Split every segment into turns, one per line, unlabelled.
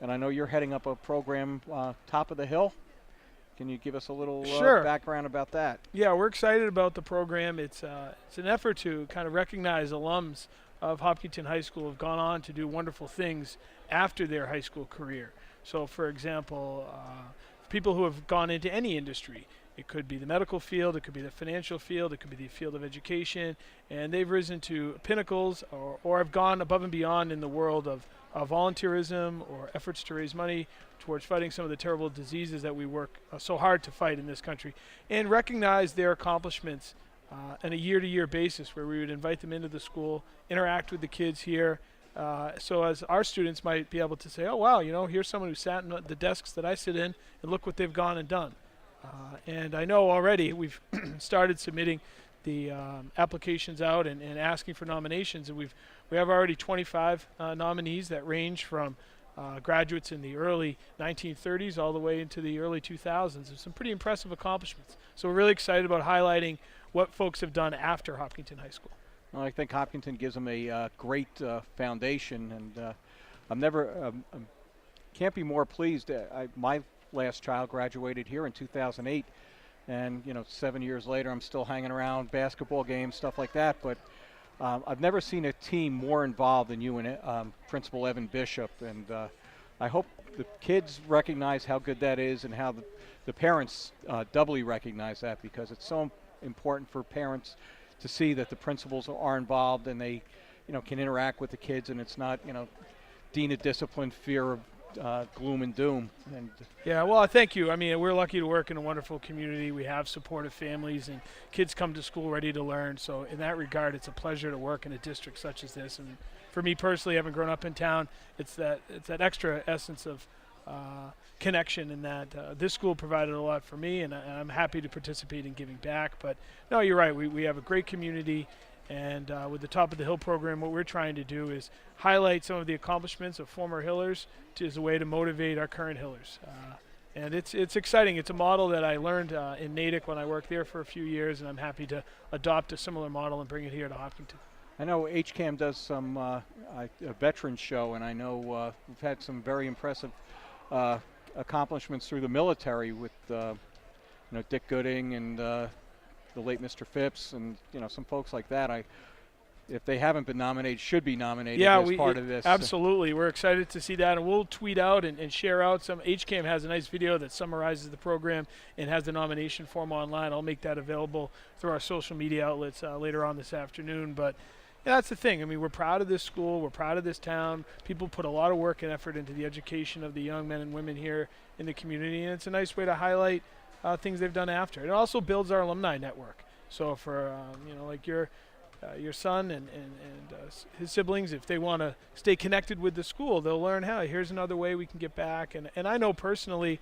and I know you're heading up a program, Top of the Hill. Can you give us a little
Sure.
background about that?
Yeah, we're excited about the program. It's an effort to kind of recognize alums of Hopkinton High School who have gone on to do wonderful things after their high school career. So, for example, people who have gone into any industry. It could be the medical field, it could be the financial field, it could be the field of education, and they've risen to pinnacles or have gone above and beyond in the world of volunteerism or efforts to raise money towards fighting some of the terrible diseases that we work so hard to fight in this country, and recognize their accomplishments on a year-to-year basis, where we would invite them into the school, interact with the kids here, so as our students might be able to say, oh wow, here's someone who sat in the desks that I sit in, and look what they've gone and done. And I know already we've started submitting the applications out and asking for nominations, and we have already 25 nominees that range from graduates in the early 1930s all the way into the early 2000s. And some pretty impressive accomplishments. So we're really excited about highlighting what folks have done after Hopkinton High School.
Well, I think Hopkinton gives them a great foundation, and I'm can't be more pleased. My last child graduated here in 2008, and 7 years later I'm still hanging around basketball games, stuff like that, but I've never seen a team more involved than you and Principal Evan Bishop, and I hope the kids recognize how good that is, and how the parents doubly recognize that, because it's so important for parents to see that the principals are involved and they can interact with the kids, and it's not dean of discipline, fear of gloom and doom. And
yeah, well, thank you. I mean, we're lucky to work in a wonderful community. We have supportive families, and kids come to school ready to learn. So in that regard, it's a pleasure to work in a district such as this. And for me personally, having grown up in town, it's that extra essence of connection, in that this school provided a lot for me, and I'm happy to participate in giving back. But no, you're right. We have a great community. And with the Top of the Hill program, what we're trying to do is highlight some of the accomplishments of former Hillers as a way to motivate our current Hillers. And it's exciting. It's a model that I learned in Natick when I worked there for a few years, and I'm happy to adopt a similar model and bring it here to Hopkinton.
I know HCAM does some a veterans show, and I know we've had some very impressive accomplishments through the military with Dick Gooding and the late Mr. Phipps, and some folks like that. If they haven't been nominated, should be nominated as part of this.
Absolutely. We're excited to see that, and we'll tweet out and share out some. HCAM has a nice video that summarizes the program and has the nomination form online. I'll make that available through our social media outlets later on this afternoon. But yeah, that's the thing. I mean, we're proud of this school. We're proud of this town. People put a lot of work and effort into the education of the young men and women here in the community, and it's a nice way to highlight things they've done after. It also builds our alumni network. So for like your son and his siblings, if they want to stay connected with the school, they'll learn, hey, here's another way we can get back. And I know personally,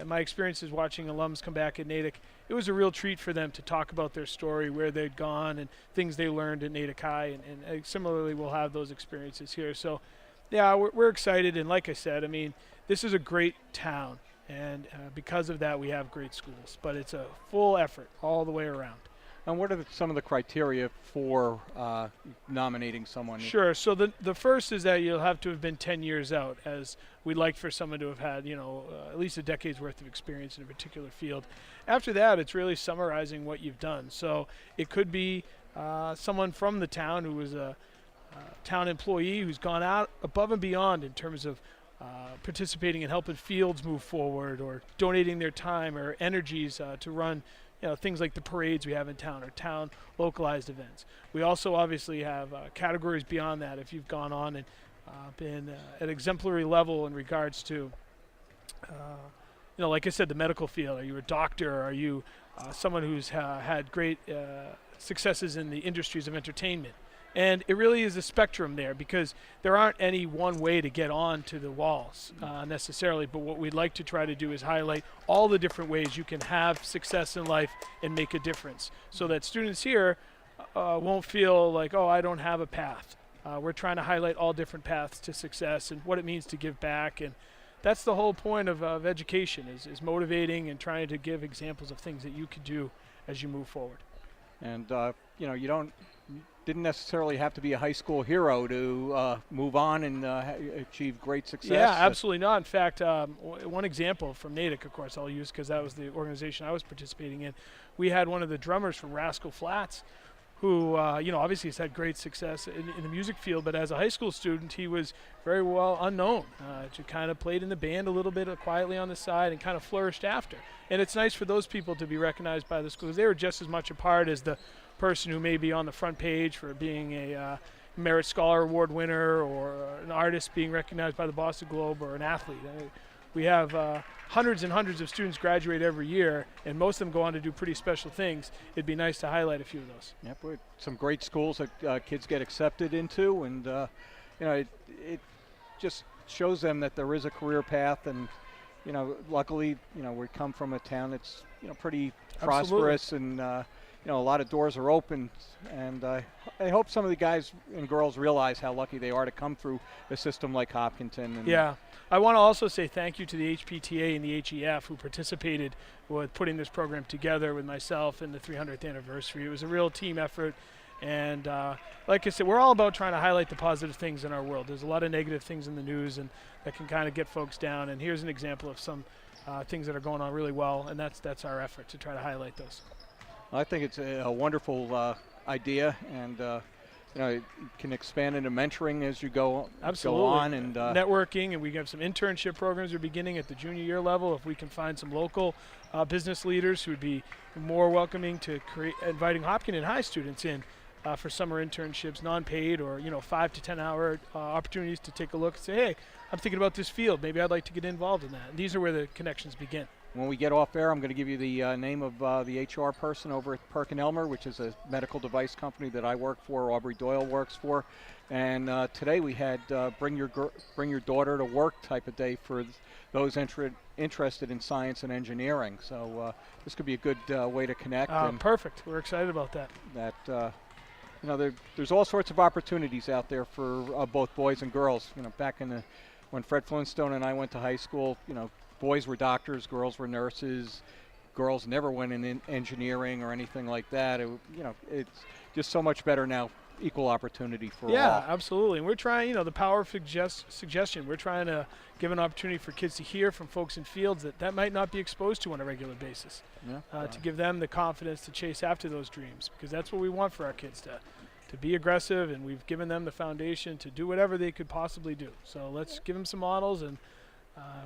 my experiences watching alums come back at Natick, it was a real treat for them to talk about their story, where they'd gone, and things they learned at Natick High. And similarly, we'll have those experiences here. So yeah, we're excited. And like I said, I mean, this is a great town. And because of that, we have great schools. But it's a full effort all the way around.
And what are some of the criteria for nominating someone?
Sure. So the first is that you'll have to have been 10 years out, as we'd like for someone to have had, at least a decade's worth of experience in a particular field. After that, it's really summarizing what you've done. So it could be someone from the town who was a town employee who's gone out above and beyond in terms of participating in helping fields move forward, or donating their time or energies to run things like the parades we have in town, or town localized events. We also obviously have categories beyond that. If you've gone on and been at exemplary level in regards to like I said, the medical field. Are you a doctor? Are you someone who's had great successes in the industries of entertainment? And it really is a spectrum there, because there aren't any one way to get on to the walls necessarily. But what we'd like to try to do is highlight all the different ways you can have success in life and make a difference, so that students here won't feel like, oh, I don't have a path. We're trying to highlight all different paths to success and what it means to give back. And that's the whole point of education, is motivating and trying to give examples of things that you could do as you move forward.
And you don't didn't necessarily have to be a high school hero to move on and achieve great success.
Yeah, absolutely not. In fact, one example from Natick, of course, I'll use because that was the organization I was participating in. We had one of the drummers from Rascal Flats who, obviously has had great success in the music field, but as a high school student, he was very well unknown. He kind of played in the band a little bit quietly on the side and kind of flourished after. And it's nice for those people to be recognized by the schools. They were just as much a part as the person who may be on the front page for being a Merit Scholar Award winner, or an artist being recognized by the Boston Globe, or an athlete. We have hundreds and hundreds of students graduate every year, and most of them go on to do pretty special things. It'd be nice to highlight a few of those.
Yep, some great schools that kids get accepted into, and it just shows them that there is a career path. And luckily, we come from a town that's pretty prosperous, and a lot of doors are open, and I hope some of the guys and girls realize how lucky they are to come through a system like Hopkinton. And
yeah. I want to also say thank you to the HPTA and the HEF who participated with putting this program together with myself in the 300th anniversary. It was a real team effort, and like I said, we're all about trying to highlight the positive things in our world. There's a lot of negative things in the news, and that can kind of get folks down, and here's an example of some things that are going on really well, and that's our effort to try to highlight those.
I think it's a wonderful idea, and it can expand into mentoring as you go on, and
networking, and we have some internship programs we're beginning at the junior year level. If we can find some local business leaders who would be more welcoming to inviting Hopkinton High students in for summer internships, non-paid, or 5 to 10 hour opportunities to take a look and say, hey, I'm thinking about this field. Maybe I'd like to get involved in that. And these are where the connections begin.
When we get off air, I'm going to give you the name of the HR person over at Perkin-Elmer, which is a medical device company that I work for, Aubrey Doyle works for. And today we had bring your daughter to work type of day for those interested in science and engineering. So this could be a good way to connect.
Perfect. We're excited about that.
There's all sorts of opportunities out there for both boys and girls. Back when Fred Flintstone and I went to high school, boys were doctors, girls were nurses. Girls never went in engineering or anything like that. It's just so much better now. Equal opportunity for all.
Yeah, absolutely. And we're trying, the power of suggestion. We're trying to give an opportunity for kids to hear from folks in fields that might not be exposed to on a regular basis. Yeah. To give them the confidence to chase after those dreams, because that's what we want for our kids, to be aggressive, and we've given them the foundation to do whatever they could possibly do. So let's give them some models, and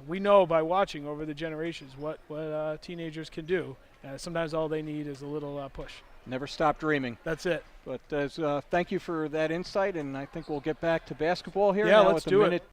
we know by watching over the generations what teenagers can do. Sometimes all they need is a little push.
Never stop dreaming.
That's it.
But thank you for that insight, and I think we'll get back to basketball here.
Yeah,
now
let's
with
do
a
it.
minute